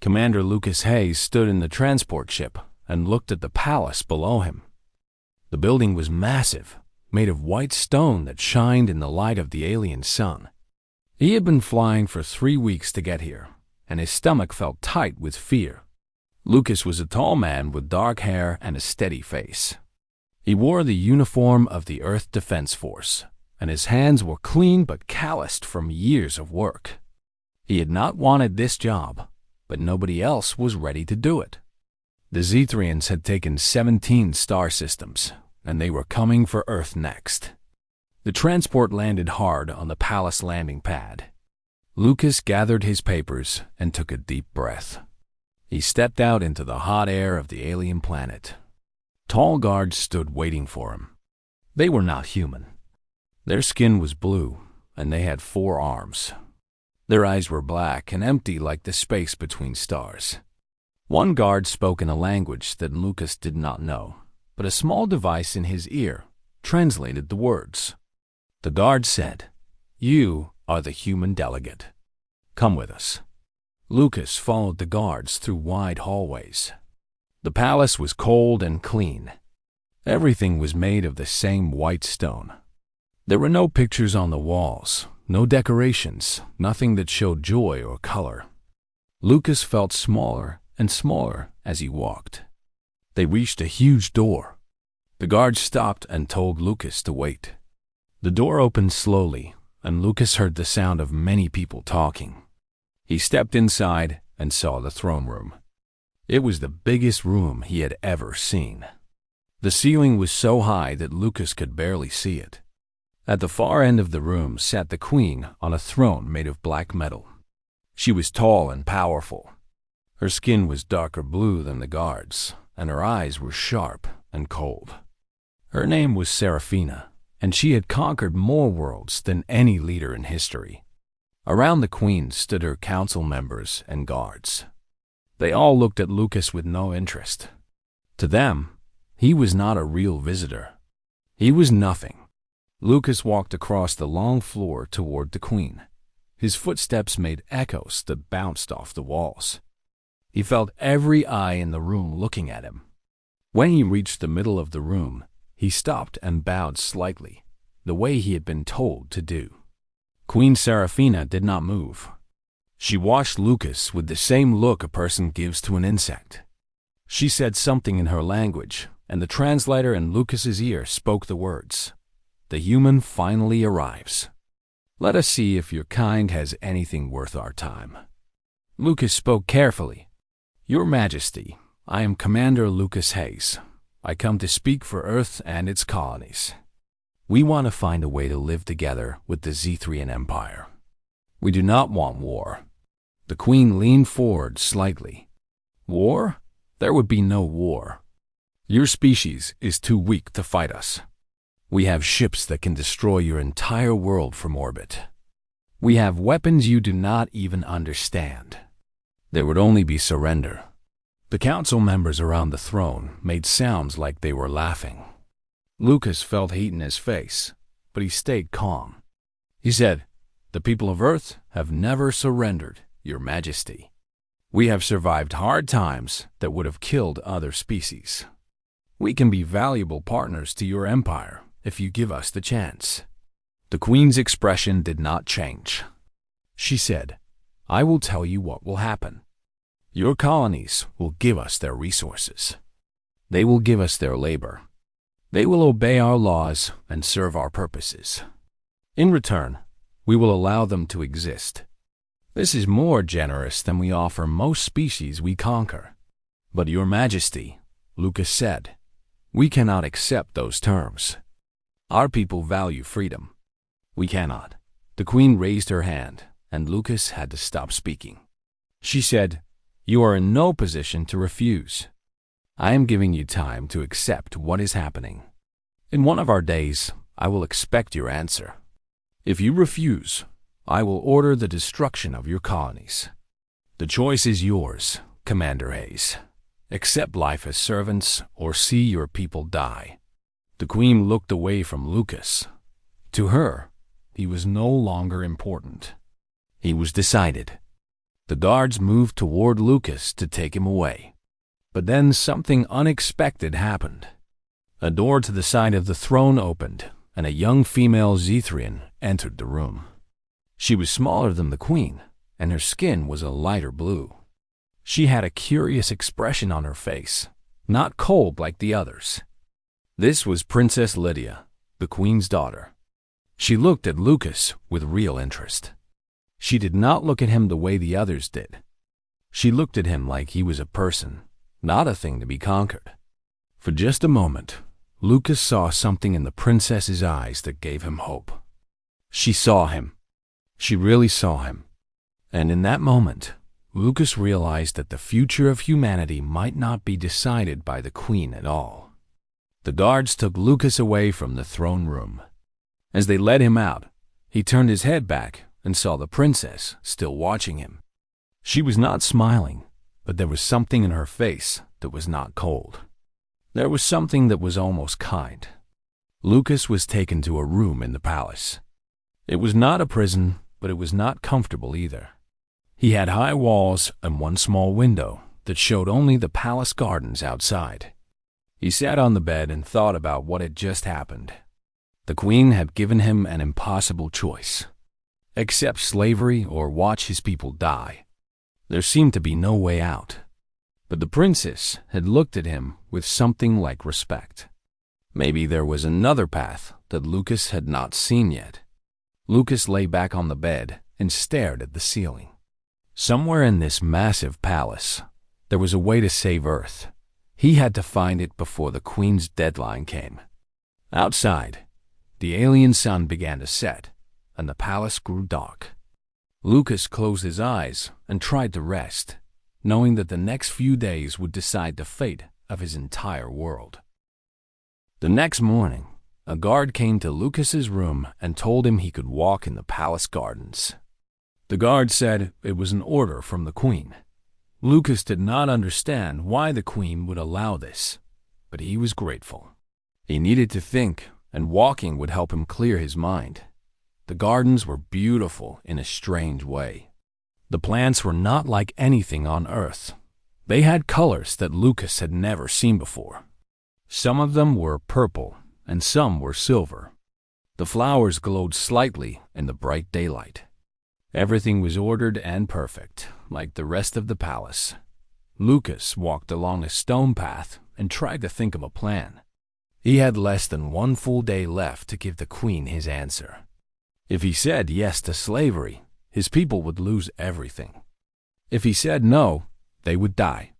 Commander Lucas Hayes stood in the transport ship and looked at the palace below him. The building was massive, made of white stone that shined in the light of the alien sun. He had been flying for 3 weeks to get here, and his stomach felt tight with fear. Lucas was a tall man with dark hair and a steady face. He wore the uniform of the Earth Defense Force, and his hands were clean but calloused from years of work. He had not wanted this job, but nobody else was ready to do it. The Zethrians had taken 17 star systems, and they were coming for Earth next. The transport landed hard on the palace landing pad. Lucas gathered his papers and took a deep breath. He stepped out into the hot air of the alien planet. Tall guards stood waiting for him. They were not human. Their skin was blue, and they had 4 arms. Their eyes were black and empty like the space between stars. One guard spoke in a language that Lucas did not know, but a small device in his ear translated the words. The guard said, "You are the human delegate. Come with us." Lucas followed the guards through wide hallways. The palace was cold and clean. Everything was made of the same white stone. There were no pictures on the walls, no decorations, nothing that showed joy or color. Lucas felt smaller and smaller as he walked. They reached a huge door. The guard stopped and told Lucas to wait. The door opened slowly, and Lucas heard the sound of many people talking. He stepped inside and saw the throne room. It was the biggest room he had ever seen. The ceiling was so high that Lucas could barely see it. At the far end of the room sat the queen on a throne made of black metal. She was tall and powerful. Her skin was darker blue than the guards, and her eyes were sharp and cold. Her name was Seraphina, and she had conquered more worlds than any leader in history. Around the queen stood her council members and guards. They all looked at Lucas with no interest. To them, he was not a real visitor. He was nothing. Lucas walked across the long floor toward the queen. His footsteps made echoes that bounced off the walls. He felt every eye in the room looking at him. When he reached the middle of the room, he stopped and bowed slightly, the way he had been told to do. Queen Seraphina did not move. She watched Lucas with the same look a person gives to an insect. She said something in her language, and the translator in Lucas's ear spoke the words, "The human finally arrives. Let us see if your kind has anything worth our time." Lucas spoke carefully. "Your Majesty, I am Commander Lucas Hayes. I come to speak for Earth and its colonies. We want to find a way to live together with the Zethrian Empire. We do not want war." The queen leaned forward slightly. "War? There would be no war. Your species is too weak to fight us. We have ships that can destroy your entire world from orbit. We have weapons you do not even understand. There would only be surrender." The council members around the throne made sounds like they were laughing. Lucas felt heat in his face, but he stayed calm. He said, "The people of Earth have never surrendered, Your Majesty. We have survived hard times that would have killed other species. We can be valuable partners to your empire if you give us the chance." The queen's expression did not change. She said, "I will tell you what will happen. Your colonies will give us their resources. They will give us their labor. They will obey our laws and serve our purposes. In return, we will allow them to exist. This is more generous than we offer most species we conquer. But Your Majesty," Lucas said, "we cannot accept those terms. Our people value freedom. We cannot." The queen raised her hand, and Lucas had to stop speaking. She said, "You are in no position to refuse. I am giving you time to accept what is happening. In one of our days, I will expect your answer. If you refuse, I will order the destruction of your colonies. The choice is yours, Commander Hayes. Accept life as servants or see your people die." The queen looked away from Lucas. To her, he was no longer important. He was decided. The guards moved toward Lucas to take him away. But then something unexpected happened. A door to the side of the throne opened, and a young female Zethrian entered the room. She was smaller than the queen, and her skin was a lighter blue. She had a curious expression on her face, not cold like the others. This was Princess Lydia, the queen's daughter. She looked at Lucas with real interest. She did not look at him the way the others did. She looked at him like he was a person, not a thing to be conquered. For just a moment, Lucas saw something in the princess's eyes that gave him hope. She saw him. She really saw him. And in that moment, Lucas realized that the future of humanity might not be decided by the queen at all. The guards took Lucas away from the throne room. As they led him out, he turned his head back and saw the princess still watching him. She was not smiling, but there was something in her face that was not cold. There was something that was almost kind. Lucas was taken to a room in the palace. It was not a prison, but it was not comfortable either. He had high walls and one small window that showed only the palace gardens outside. He sat on the bed and thought about what had just happened. The queen had given him an impossible choice: accept slavery or watch his people die. There seemed to be no way out. But the princess had looked at him with something like respect. Maybe there was another path that Lucas had not seen yet. Lucas lay back on the bed and stared at the ceiling. Somewhere in this massive palace, there was a way to save Earth. He had to find it before the queen's deadline came. Outside, the alien sun began to set, and the palace grew dark. Lucas closed his eyes and tried to rest, knowing that the next few days would decide the fate of his entire world. The next morning, a guard came to Lucas's room and told him he could walk in the palace gardens. The guard said it was an order from the queen. Lucas did not understand why the queen would allow this, but he was grateful. He needed to think, and walking would help him clear his mind. The gardens were beautiful in a strange way. The plants were not like anything on Earth. They had colors that Lucas had never seen before. Some of them were purple, and some were silver. The flowers glowed slightly in the bright daylight. Everything was ordered and perfect, like the rest of the palace. Lucas walked along a stone path and tried to think of a plan. He had less than one full day left to give the queen his answer. If he said yes to slavery, his people would lose everything. If he said no, they would die.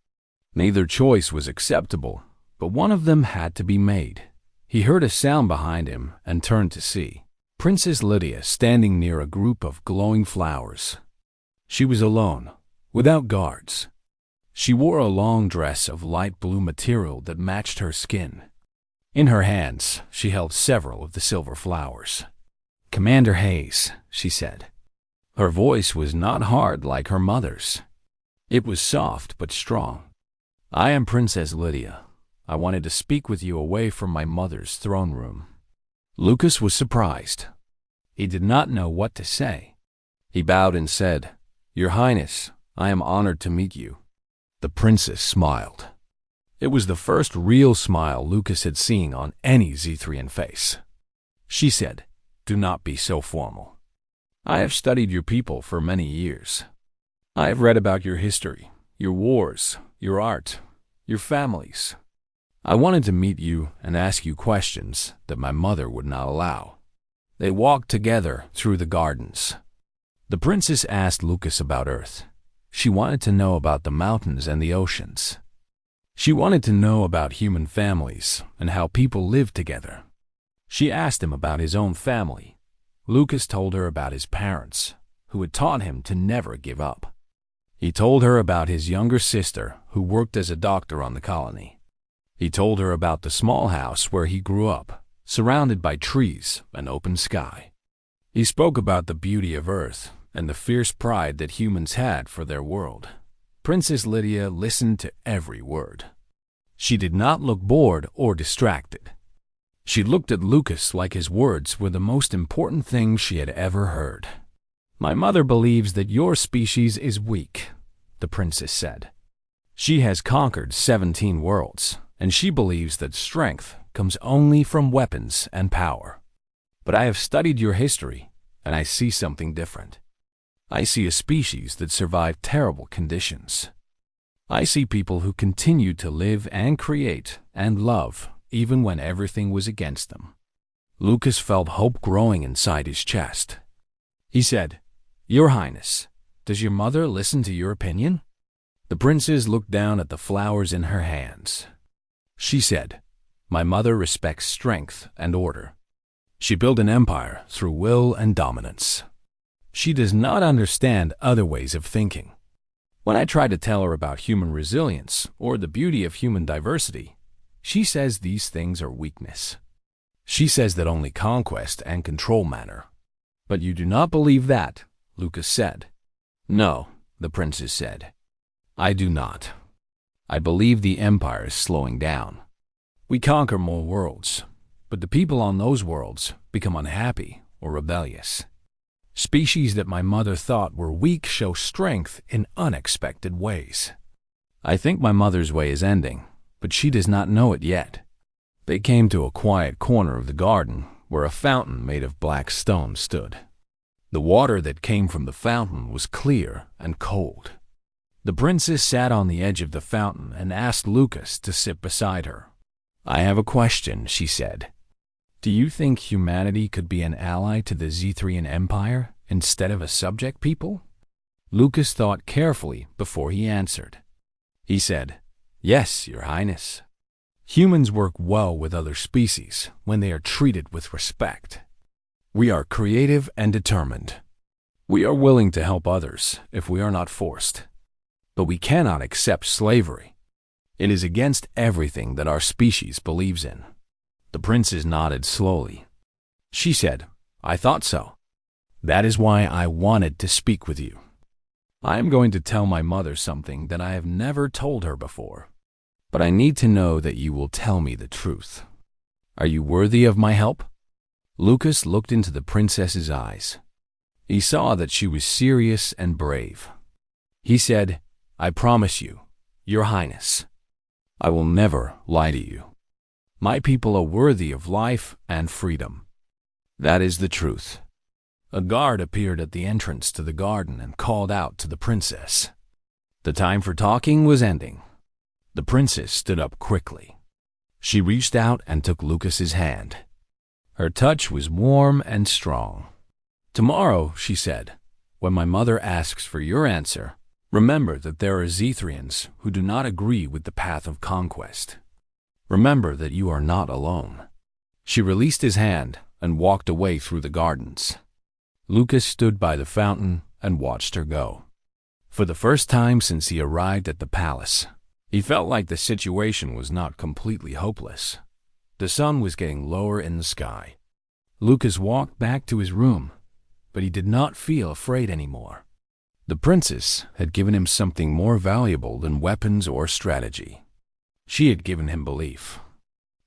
Neither choice was acceptable, but one of them had to be made. He heard a sound behind him and turned to see Princess Lydia standing near a group of glowing flowers. She was alone, without guards. She wore a long dress of light blue material that matched her skin. In her hands, she held several of the silver flowers. "Commander Hayes," she said. Her voice was not hard like her mother's. It was soft but strong. "I am Princess Lydia. I wanted to speak with you away from my mother's throne room." Lucas was surprised. He did not know what to say. He bowed and said, "Your Highness, I am honored to meet you." The princess smiled. It was the first real smile Lucas had seen on any Zethrian face. She said, "Do not be so formal. I have studied your people for many years. I have read about your history, your wars, your art, your families. I wanted to meet you and ask you questions that my mother would not allow." They walked together through the gardens. The princess asked Lucas about Earth. She wanted to know about the mountains and the oceans. She wanted to know about human families and how people live together. She asked him about his own family. Lucas told her about his parents, who had taught him to never give up. He told her about his younger sister, who worked as a doctor on the colony. He told her about the small house where he grew up, surrounded by trees and open sky. He spoke about the beauty of Earth and the fierce pride that humans had for their world. Princess Lydia listened to every word. She did not look bored or distracted. She looked at Lucas like his words were the most important thing she had ever heard. My mother believes that your species is weak, the princess said. She has conquered 17 worlds, and she believes that strength comes only from weapons and power. But I have studied your history, and I see something different. I see a species that survived terrible conditions. I see people who continued to live and create and love even when everything was against them. Lucas felt hope growing inside his chest. He said, "Your Highness, does your mother listen to your opinion?" The princess looked down at the flowers in her hands. She said, "My mother respects strength and order. She built an empire through will and dominance. She does not understand other ways of thinking. When I try to tell her about human resilience or the beauty of human diversity, she says these things are weakness. She says that only conquest and control matter." "But you do not believe that," Lucas said. "No," the princess said. "I do not. I believe the empire is slowing down. We conquer more worlds, but the people on those worlds become unhappy or rebellious. Species that my mother thought were weak show strength in unexpected ways. I think my mother's way is ending, but she does not know it yet." They came to a quiet corner of the garden where a fountain made of black stone stood. The water that came from the fountain was clear and cold. The princess sat on the edge of the fountain and asked Lucas to sit beside her. "I have a question," she said. "Do you think humanity could be an ally to the Zethrian Empire instead of a subject people?" Lucas thought carefully before he answered. He said, "Yes, Your Highness. Humans work well with other species when they are treated with respect. We are creative and determined. We are willing to help others if we are not forced. But we cannot accept slavery. It is against everything that our species believes in." The princess nodded slowly. She said, "I thought so. That is why I wanted to speak with you. I am going to tell my mother something that I have never told her before. But I need to know that you will tell me the truth. Are you worthy of my help?" Lucas looked into the princess's eyes. He saw that she was serious and brave. He said, "I promise you, Your Highness, I will never lie to you. My people are worthy of life and freedom. That is the truth." A guard appeared at the entrance to the garden and called out to the princess. The time for talking was ending. The princess stood up quickly. She reached out and took Lucas's hand. Her touch was warm and strong. "Tomorrow," she said, "when my mother asks for your answer, remember that there are Zethrians who do not agree with the path of conquest. Remember that you are not alone." She released his hand and walked away through the gardens. Lucas stood by the fountain and watched her go. For the first time since he arrived at the palace, he felt like the situation was not completely hopeless. The sun was getting lower in the sky. Lucas walked back to his room, but he did not feel afraid anymore. The princess had given him something more valuable than weapons or strategy. She had given him belief.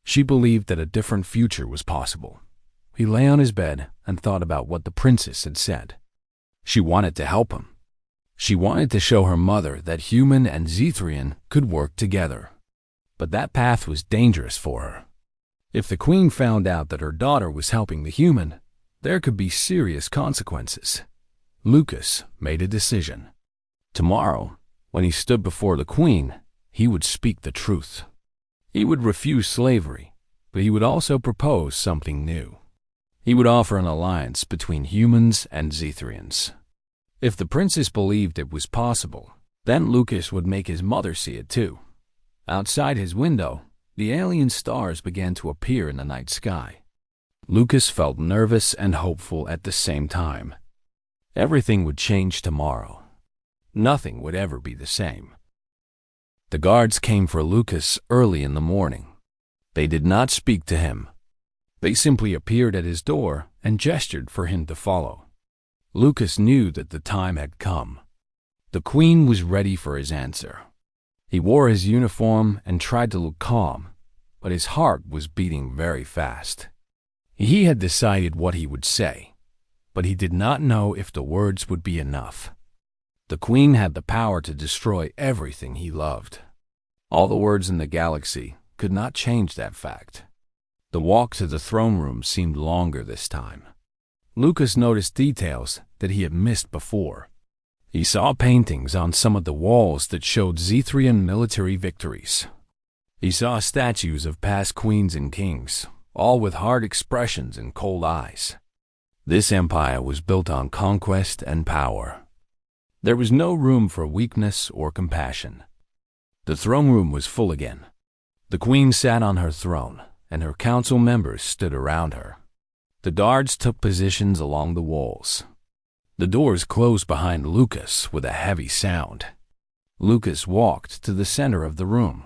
She believed that a different future was possible. He lay on his bed and thought about what the princess had said. She wanted to help him. She wanted to show her mother that human and Zethrian could work together. But that path was dangerous for her. If the queen found out that her daughter was helping the human, there could be serious consequences. Lucas made a decision. Tomorrow, when he stood before the queen, he would speak the truth. He would refuse slavery, but he would also propose something new. He would offer an alliance between humans and Zethrians. If the princess believed it was possible, then Lucas would make his mother see it too. Outside his window, the alien stars began to appear in the night sky. Lucas felt nervous and hopeful at the same time. Everything would change tomorrow. Nothing would ever be the same. The guards came for Lucas early in the morning. They did not speak to him. They simply appeared at his door and gestured for him to follow. Lucas knew that the time had come. The queen was ready for his answer. He wore his uniform and tried to look calm, but his heart was beating very fast. He had decided what he would say, but he did not know if the words would be enough. The Queen had the power to destroy everything he loved. All the words in the galaxy could not change that fact. The walk to the throne room seemed longer this time. Lucas noticed details that he had missed before. He saw paintings on some of the walls that showed Zethrian military victories. He saw statues of past queens and kings, all with hard expressions and cold eyes. This empire was built on conquest and power. There was no room for weakness or compassion. The throne room was full again. The Queen sat on her throne, and her council members stood around her. The guards took positions along the walls. The doors closed behind Lucas with a heavy sound. Lucas walked to the center of the room.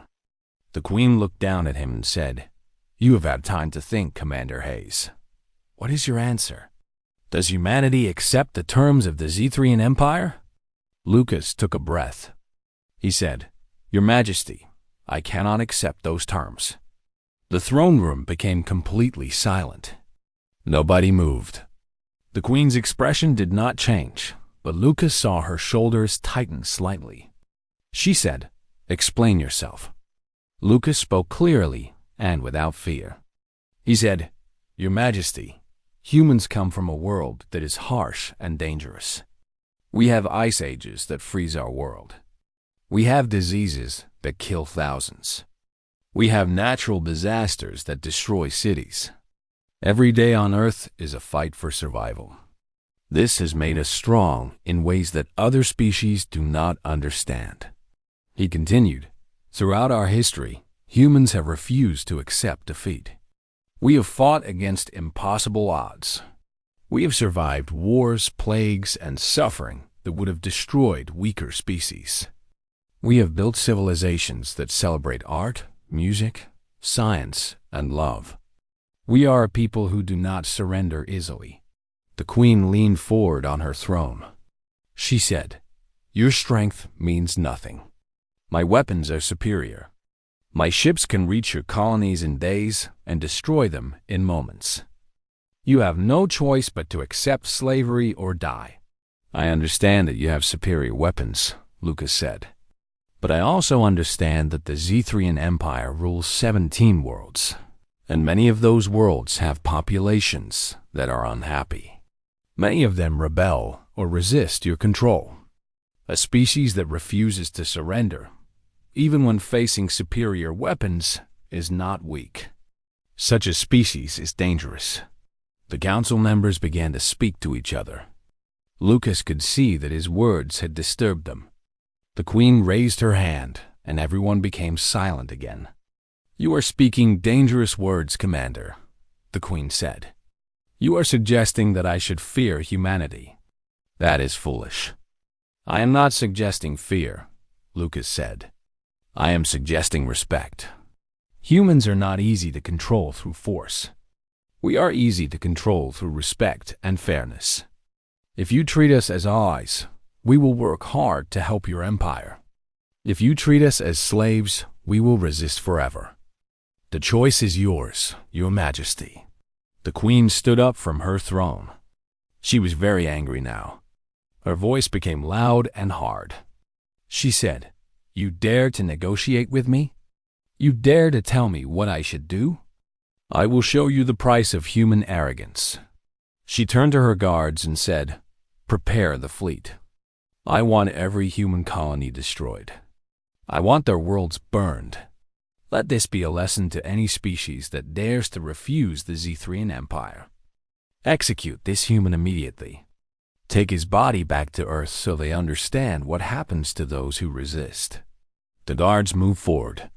The Queen looked down at him and said, "You have had time to think, Commander Hayes. What is your answer? Does humanity accept the terms of the Zethrian Empire?" Lucas took a breath. He said, "Your Majesty, I cannot accept those terms." The throne room became completely silent. Nobody moved. The Queen's expression did not change, but Lucas saw her shoulders tighten slightly. She said, "Explain yourself." Lucas spoke clearly and without fear. He said, "Your Majesty, humans come from a world that is harsh and dangerous. We have ice ages that freeze our world. We have diseases that kill thousands. We have natural disasters that destroy cities. Every day on Earth is a fight for survival. This has made us strong in ways that other species do not understand." He continued, "Throughout our history, humans have refused to accept defeat. We have fought against impossible odds. We have survived wars, plagues, and suffering that would have destroyed weaker species. We have built civilizations that celebrate art, music, science, and love. We are a people who do not surrender easily." The Queen leaned forward on her throne. She said, "Your strength means nothing. My weapons are superior. My ships can reach your colonies in days and destroy them in moments. You have no choice but to accept slavery or die." "I understand that you have superior weapons," Lucas said. "But I also understand that the Zethrian Empire rules 17 worlds, and many of those worlds have populations that are unhappy. Many of them rebel or resist your control. A species that refuses to surrender, even when facing superior weapons, is not weak. Such a species is dangerous." The council members began to speak to each other. Lucas could see that his words had disturbed them. The Queen raised her hand, and everyone became silent again. "You are speaking dangerous words, Commander," the Queen said. "You are suggesting that I should fear humanity. That is foolish." "I am not suggesting fear," Lucas said. "I am suggesting respect. Humans are not easy to control through force. We are easy to control through respect and fairness. If you treat us as allies, we will work hard to help your empire. If you treat us as slaves, we will resist forever. The choice is yours, Your Majesty." The Queen stood up from her throne. She was very angry now. Her voice became loud and hard. She said, "You dare to negotiate with me? You dare to tell me what I should do? I will show you the price of human arrogance." She turned to her guards and said, "Prepare the fleet. I want every human colony destroyed. I want their worlds burned. Let this be a lesson to any species that dares to refuse the Zethrian Empire. Execute this human immediately. Take his body back to Earth so they understand what happens to those who resist." The guards moved forward.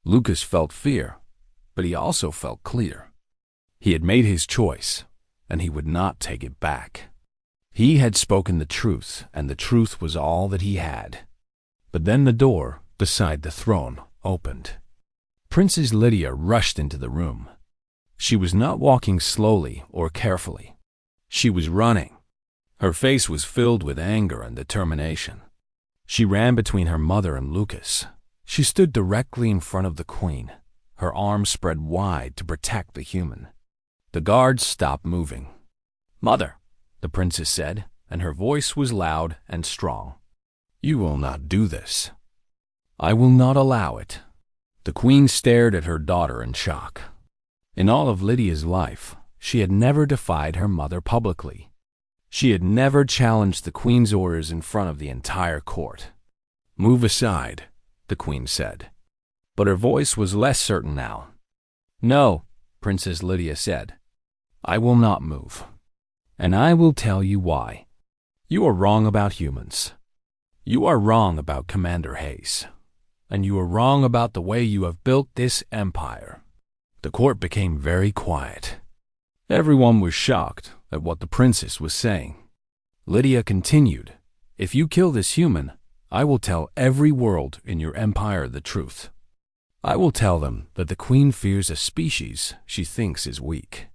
Lucas felt fear, but he also felt clear. He had made his choice, and he would not take it back. He had spoken the truth, and the truth was all that he had. But then the door beside the throne opened. Princess Lydia rushed into the room. She was not walking slowly or carefully. She was running. Her face was filled with anger and determination. She ran between her mother and Lucas. She stood directly in front of the Queen, her arms spread wide to protect the human. The guards stopped moving. "Mother, the princess said, and her voice was loud and strong. "You will not do this. I will not allow it." The queen stared at her daughter in shock. In all of Lydia's life, she had never defied her mother publicly. She had never challenged the queen's orders in front of the entire court. "Move aside," the queen said. But her voice was less certain now. "No," Princess Lydia said. "I will not move. And I will tell you why. You are wrong about humans. You are wrong about Commander Hayes. And you are wrong about the way you have built this empire." The court became very quiet. Everyone was shocked at what the princess was saying. Lydia continued, "If you kill this human, I will tell every world in your empire the truth. I will tell them that the queen fears a species she thinks is weak.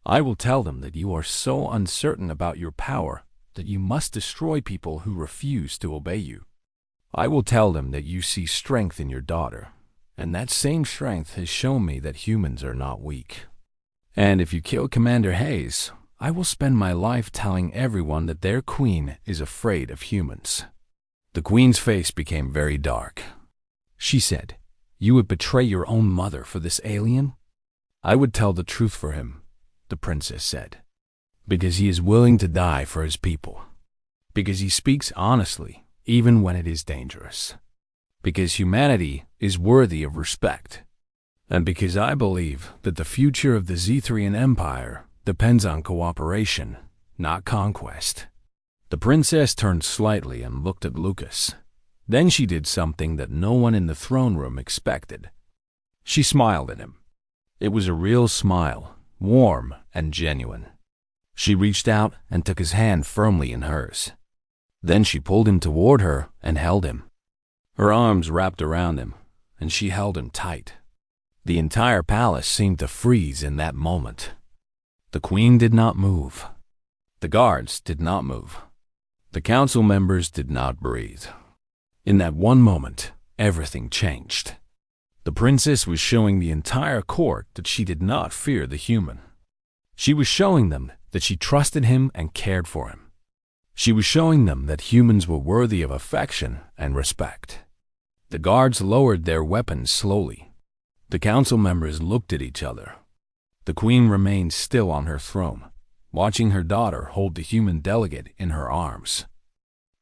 I will tell them that you are so uncertain about your power that you must destroy people who refuse to obey you. I will tell them that you see strength in your daughter, and that same strength has shown me that humans are not weak. And if you kill Commander Hayes, I will spend my life telling everyone that their queen is afraid of humans." The queen's face became very dark. She said, "You would betray your own mother for this alien?" "I would tell the truth for him," the princess said, "because he is willing to die for his people. Because he speaks honestly, even when it is dangerous. Because humanity is worthy of respect. And because I believe that the future of the Zethrian Empire depends on cooperation, not conquest." The princess turned slightly and looked at Lucas. Then she did something that no one in the throne room expected. She smiled at him. It was a real smile, warm and genuine. She reached out and took his hand firmly in hers. Then she pulled him toward her and held him. Her arms wrapped around him, and she held him tight. The entire palace seemed to freeze in that moment. The queen did not move. The guards did not move. The council members did not breathe. In that one moment, everything changed. The princess was showing the entire court that she did not fear the human. She was showing them that she trusted him and cared for him. She was showing them that humans were worthy of affection and respect. The guards lowered their weapons slowly. The council members looked at each other. The queen remained still on her throne, watching her daughter hold the human delegate in her arms.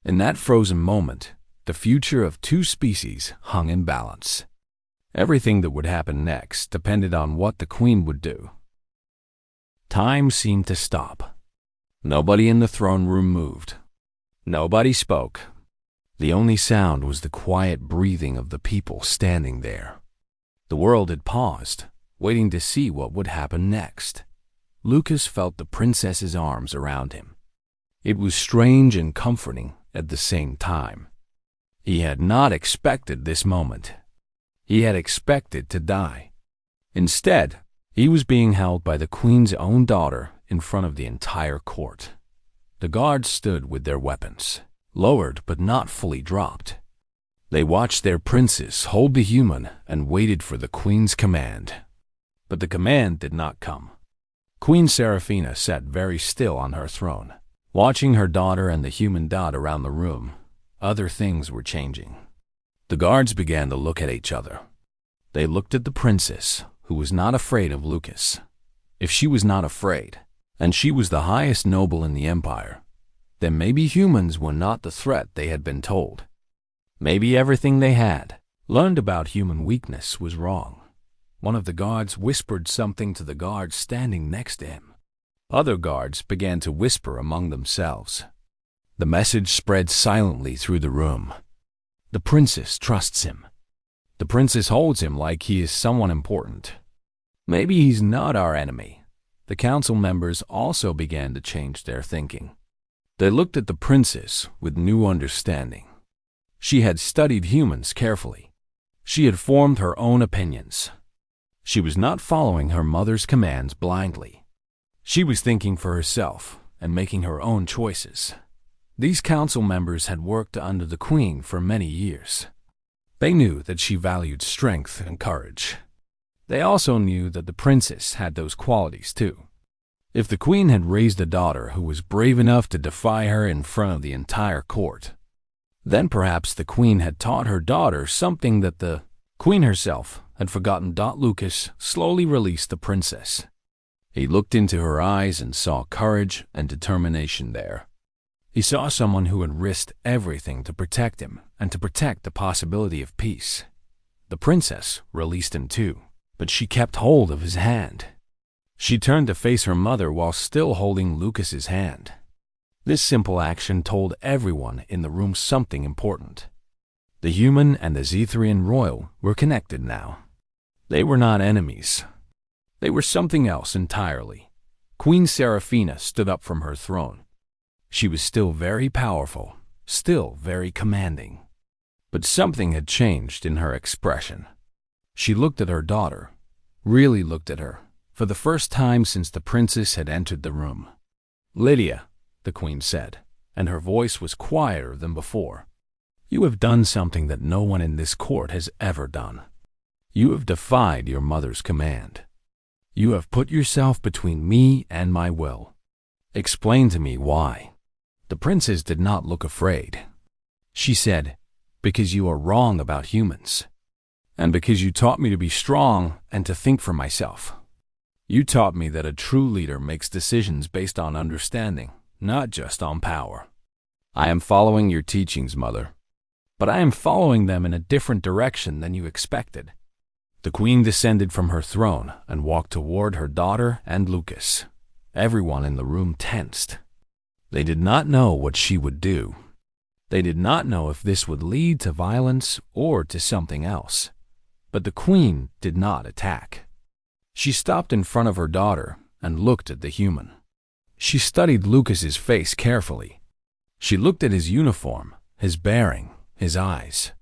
In that frozen moment, the future of two species hung in balance. Everything that would happen next depended on what the queen would do. Time seemed to stop. Nobody in the throne room moved. Nobody spoke. The only sound was the quiet breathing of the people standing there. The world had paused, waiting to see what would happen next. Lucas felt the princess's arms around him. It was strange and comforting at the same time. He had not expected this moment. He had expected to die. Instead, he was being held by the queen's own daughter in front of the entire court. The guards stood with their weapons, lowered but not fully dropped. They watched their princess hold the human and waited for the queen's command. But the command did not come. Queen Seraphina sat very still on her throne, watching her daughter and the human dot around the room. Other things were changing. The guards began to look at each other. They looked at the princess, who was not afraid of Lucas. If she was not afraid, and she was the highest noble in the empire, then maybe humans were not the threat they had been told. Maybe everything they had learned about human weakness was wrong. One of the guards whispered something to the guards standing next to him. Other guards began to whisper among themselves. The message spread silently through the room. The princess trusts him. The princess holds him like he is someone important. Maybe he's not our enemy. The council members also began to change their thinking. They looked at the princess with new understanding. She had studied humans carefully. She had formed her own opinions. She was not following her mother's commands blindly. She was thinking for herself and making her own choices. These council members had worked under the queen for many years. They knew that she valued strength and courage. They also knew that the princess had those qualities too. If the queen had raised a daughter who was brave enough to defy her in front of the entire court, then perhaps the queen had taught her daughter something that the queen herself had forgotten. Lucas slowly released the princess. He looked into her eyes and saw courage and determination there. He saw someone who had risked everything to protect him and to protect the possibility of peace. The princess released him too, but she kept hold of his hand. She turned to face her mother while still holding Lucas's hand. This simple action told everyone in the room something important. The human and the Zethrian royal were connected now. They were not enemies. They were something else entirely. Queen Seraphina stood up from her throne. She was still very powerful, still very commanding. But something had changed in her expression. She looked at her daughter, really looked at her, for the first time since the princess had entered the room. "Lydia," the queen said, and her voice was quieter than before. "You have done something that no one in this court has ever done. You have defied your mother's command. You have put yourself between me and my will. Explain to me why." The princess did not look afraid. She said, "Because you are wrong about humans, and because you taught me to be strong and to think for myself. You taught me that a true leader makes decisions based on understanding, not just on power. I am following your teachings, Mother, but I am following them in a different direction than you expected." The queen descended from her throne and walked toward her daughter and Lucas. Everyone in the room tensed. They did not know what she would do. They did not know if this would lead to violence or to something else. But the queen did not attack. She stopped in front of her daughter and looked at the human. She studied Lucas's face carefully. She looked at his uniform, his bearing, his eyes.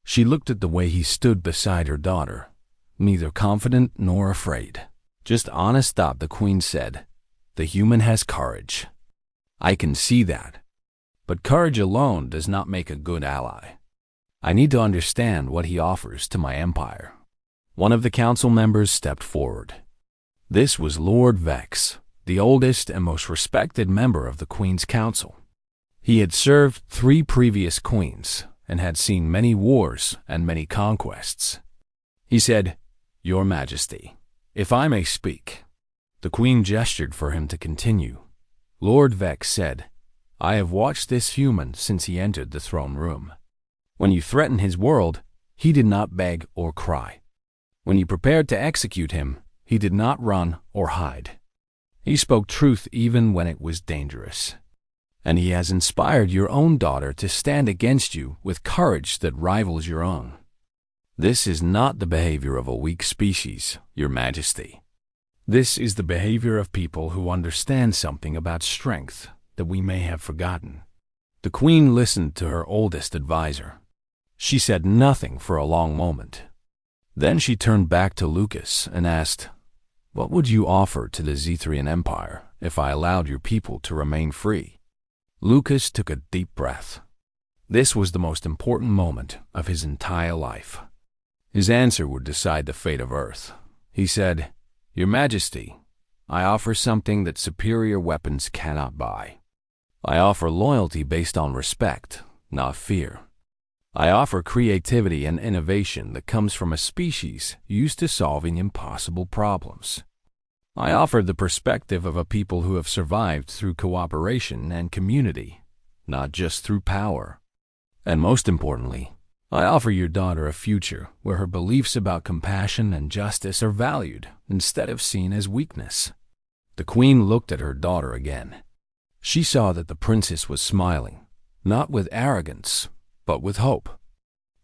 She looked at the way he stood beside her daughter, neither confident nor afraid. "Just honest," the queen said. "The human has courage. I can see that. But courage alone does not make a good ally. I need to understand what he offers to my empire." One of the council members stepped forward. This was Lord Vex, the oldest and most respected member of the Queen's Council. He had served 3 previous queens and had seen many wars and many conquests. He said, "Your Majesty, if I may speak." The queen gestured for him to continue. Lord Vex said, "I have watched this human since he entered the throne room. When you threatened his world, he did not beg or cry. When you prepared to execute him, he did not run or hide. He spoke truth even when it was dangerous. And he has inspired your own daughter to stand against you with courage that rivals your own. This is not the behavior of a weak species, Your Majesty. This is the behavior of people who understand something about strength that we may have forgotten." The queen listened to her oldest advisor. She said nothing for a long moment. Then she turned back to Lucas and asked, "What would you offer to the Zethrian Empire if I allowed your people to remain free?" Lucas took a deep breath. This was the most important moment of his entire life. His answer would decide the fate of Earth. He said, "Your Majesty, I offer something that superior weapons cannot buy. I offer loyalty based on respect, not fear. I offer creativity and innovation that comes from a species used to solving impossible problems. I offer the perspective of a people who have survived through cooperation and community, not just through power. And most importantly, I offer your daughter a future where her beliefs about compassion and justice are valued instead of seen as weakness." The queen looked at her daughter again. She saw that the princess was smiling, not with arrogance, but with hope.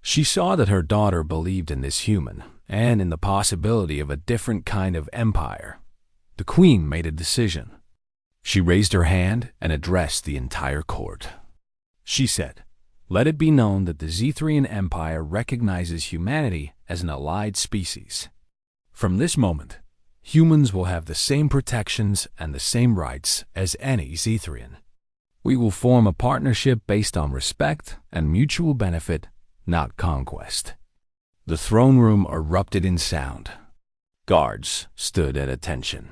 She saw that her daughter believed in this human and in the possibility of a different kind of empire. The queen made a decision. She raised her hand and addressed the entire court. She said, "Let it be known that the Zethrian Empire recognizes humanity as an allied species. From this moment, humans will have the same protections and the same rights as any Zethrian. We will form a partnership based on respect and mutual benefit, not conquest." The throne room erupted in sound. Guards stood at attention.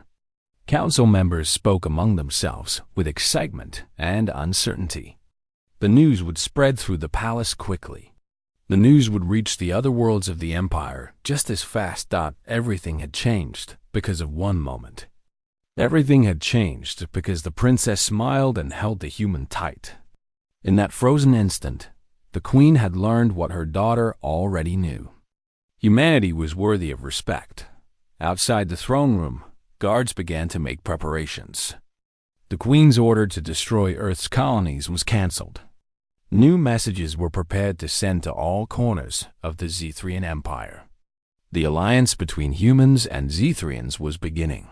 Council members spoke among themselves with excitement and uncertainty. The news would spread through the palace quickly. The news would reach the other worlds of the empire just as fast. Everything had changed because of one moment. Everything had changed because the princess smiled and held the human tight. In that frozen instant, the queen had learned what her daughter already knew. Humanity was worthy of respect. Outside the throne room, guards began to make preparations. The queen's order to destroy Earth's colonies was cancelled. New messages were prepared to send to all corners of the Zethrian Empire. The alliance between humans and Zethrians was beginning.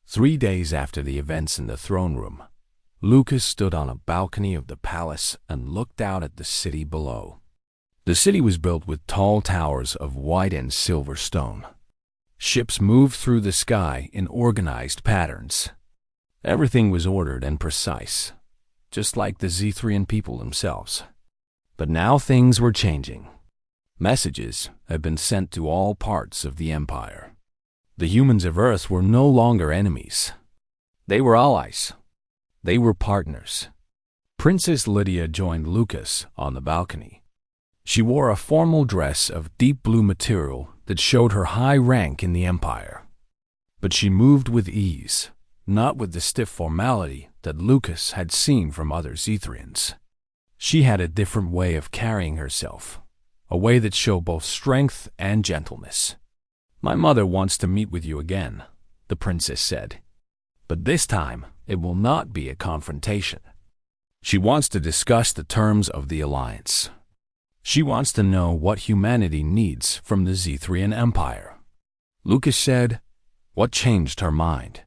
3 days after the events in the throne room, Lucas stood on a balcony of the palace and looked out at the city below. The city was built with tall towers of white and silver stone. Ships moved through the sky in organized patterns. Everything was ordered and precise, just like the Zethrian people themselves. But now things were changing. Messages had been sent to all parts of the empire. The humans of Earth were no longer enemies. They were allies. They were partners. Princess Lydia joined Lucas on the balcony. She wore a formal dress of deep blue material that showed her high rank in the empire. But she moved with ease, not with the stiff formality that Lucas had seen from other Zethrians. She had a different way of carrying herself, a way that showed both strength and gentleness. "My mother wants to meet with you again," the princess said. "But this time, it will not be a confrontation. She wants to discuss the terms of the alliance. She wants to know what humanity needs from the Zethrian Empire." Lucas said, "What changed her mind?"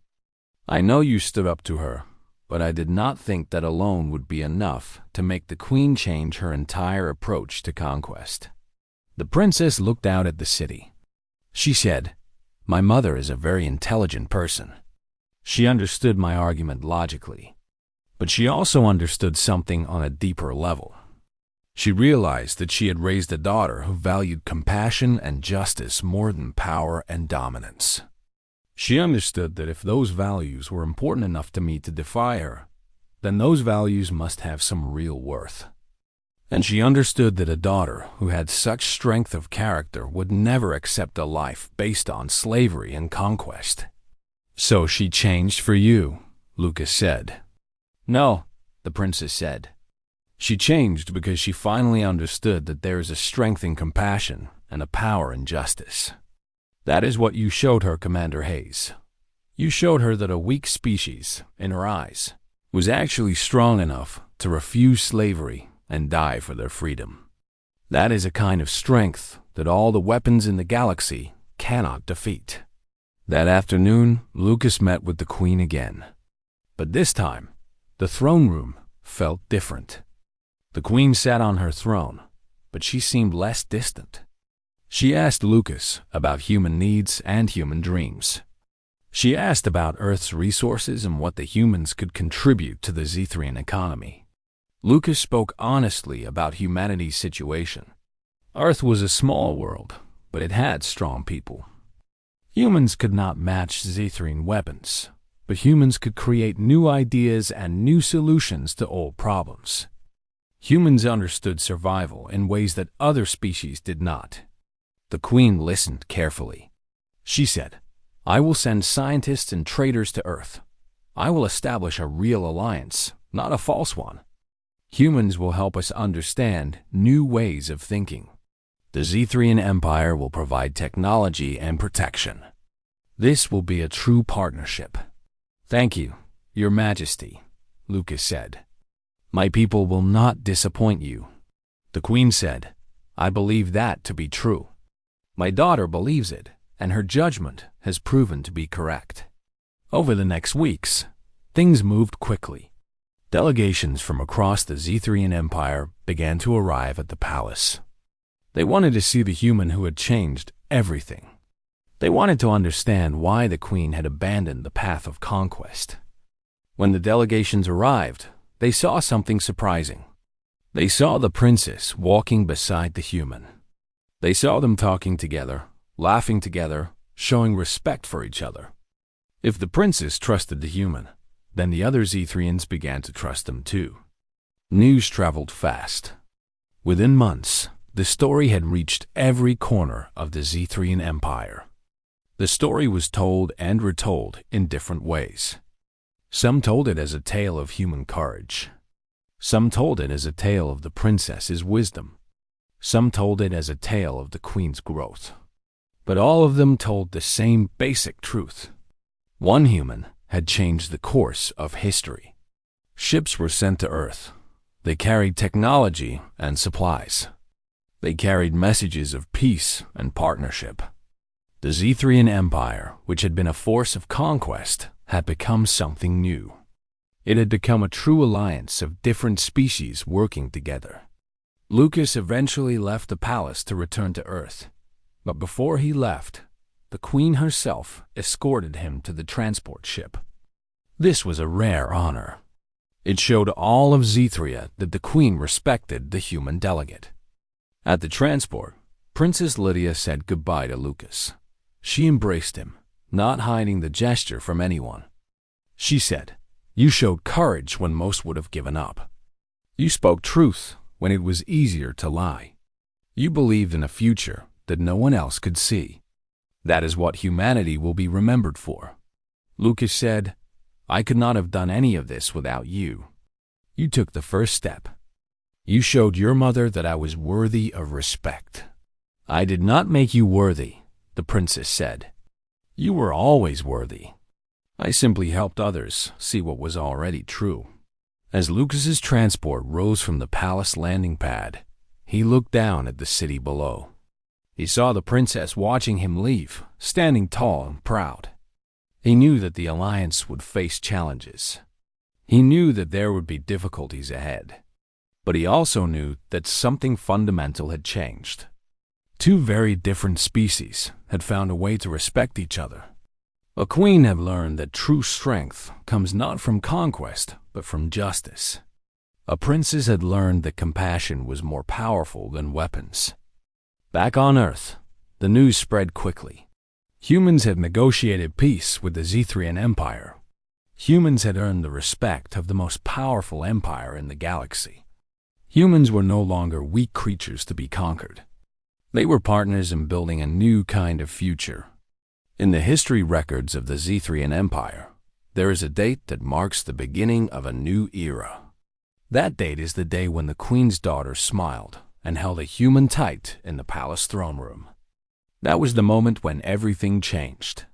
"I know you stood up to her, but I did not think that alone would be enough to make the queen change her entire approach to conquest." The princess looked out at the city. She said, "My mother is a very intelligent person. She understood my argument logically, but she also understood something on a deeper level. She realized that she had raised a daughter who valued compassion and justice more than power and dominance. She understood that if those values were important enough to me to defy her, then those values must have some real worth. And she understood that a daughter who had such strength of character would never accept a life based on slavery and conquest." "So she changed for you," Lucas said. "No," the princess said. "She changed because she finally understood that there is a strength in compassion and a power in justice. That is what you showed her, Commander Hayes. You showed her that a weak species, in her eyes, was actually strong enough to refuse slavery and die for their freedom. That is a kind of strength that all the weapons in the galaxy cannot defeat." That afternoon, Lucas met with the Queen again. But this time, the throne room felt different. The Queen sat on her throne, but she seemed less distant. She asked Lucas about human needs and human dreams. She asked about Earth's resources and what the humans could contribute to the Zethrian economy. Lucas spoke honestly about humanity's situation. Earth was a small world, but it had strong people. Humans could not match Zethrian weapons, but humans could create new ideas and new solutions to old problems. Humans understood survival in ways that other species did not. The Queen listened carefully. She said, "I will send scientists and traders to Earth. I will establish a real alliance, not a false one. Humans will help us understand new ways of thinking. The Zethrian Empire will provide technology and protection. This will be a true partnership." "Thank you, Your Majesty," Lucas said. "My people will not disappoint you." The Queen said, "I believe that to be true. My daughter believes it, and her judgment has proven to be correct." Over the next weeks, things moved quickly. Delegations from across the Zethrian Empire began to arrive at the palace. They wanted to see the human who had changed everything. They wanted to understand why the Queen had abandoned the path of conquest. When the delegations arrived, they saw something surprising. They saw the princess walking beside the human. They saw them talking together, laughing together, showing respect for each other. If the princess trusted the human, then the other Zethrians began to trust them too. News traveled fast. Within months, the story had reached every corner of the Zethrian Empire. The story was told and retold in different ways. Some told it as a tale of human courage. Some told it as a tale of the princess's wisdom. Some told it as a tale of the queen's growth. But all of them told the same basic truth. One human had changed the course of history. Ships were sent to Earth. They carried technology and supplies. They carried messages of peace and partnership. The Zethrian Empire, which had been a force of conquest, had become something new. It had become a true alliance of different species working together. Lucas eventually left the palace to return to Earth. But before he left, the Queen herself escorted him to the transport ship. This was a rare honor. It showed all of Zethria that the Queen respected the human delegate. At the transport, Princess Lydia said goodbye to Lucas. She embraced him, not hiding the gesture from anyone. She said, "You showed courage when most would have given up. You spoke truth when it was easier to lie. You believed in a future that no one else could see. That is what humanity will be remembered for." Lucas said, "I could not have done any of this without you. You took the first step. You showed your mother that I was worthy of respect." "I did not make you worthy," the princess said. "You were always worthy. I simply helped others see what was already true." As Lucas's transport rose from the palace landing pad, he looked down at the city below. He saw the princess watching him leave, standing tall and proud. He knew that the alliance would face challenges. He knew that there would be difficulties ahead. But he also knew that something fundamental had changed. Two very different species had found a way to respect each other. A queen had learned that true strength comes not from conquest, but from justice. A princess had learned that compassion was more powerful than weapons. Back on Earth, the news spread quickly. Humans had negotiated peace with the Zethrian Empire. Humans had earned the respect of the most powerful empire in the galaxy. Humans were no longer weak creatures to be conquered. They were partners in building a new kind of future. In the history records of the Zethrian Empire, there is a date that marks the beginning of a new era. That date is the day when the Queen's daughter smiled and held a human tight in the palace throne room. That was the moment when everything changed.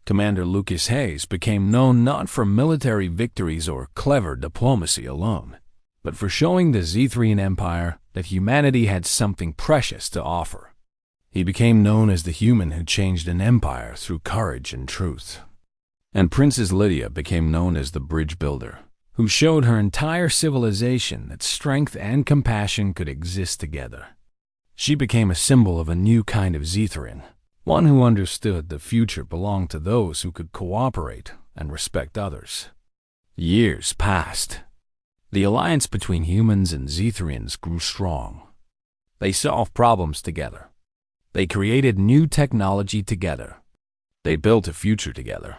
Commander Lucas Hayes became known not for military victories or clever diplomacy alone, but for showing the Zethrian Empire that humanity had something precious to offer. He became known as the human who changed an empire through courage and truth. And Princess Lydia became known as the bridge builder, who showed her entire civilization that strength and compassion could exist together. She became a symbol of a new kind of Zethrian, one who understood the future belonged to those who could cooperate and respect others. Years passed. The alliance between humans and Zethrians grew strong. They solved problems together. They created new technology together. They built a future together.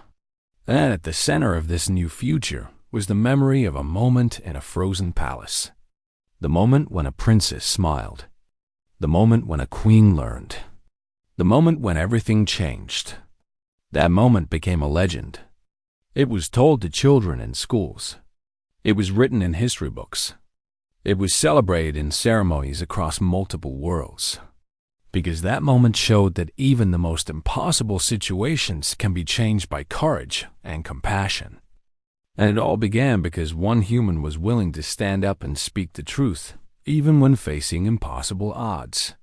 And at the center of this new future was the memory of a moment in a frozen palace. The moment when a princess smiled. The moment when a queen learned. The moment when everything changed. That moment became a legend. It was told to children in schools. It was written in history books. It was celebrated in ceremonies across multiple worlds. Because that moment showed that even the most impossible situations can be changed by courage and compassion. And it all began because one human was willing to stand up and speak the truth, even when facing impossible odds.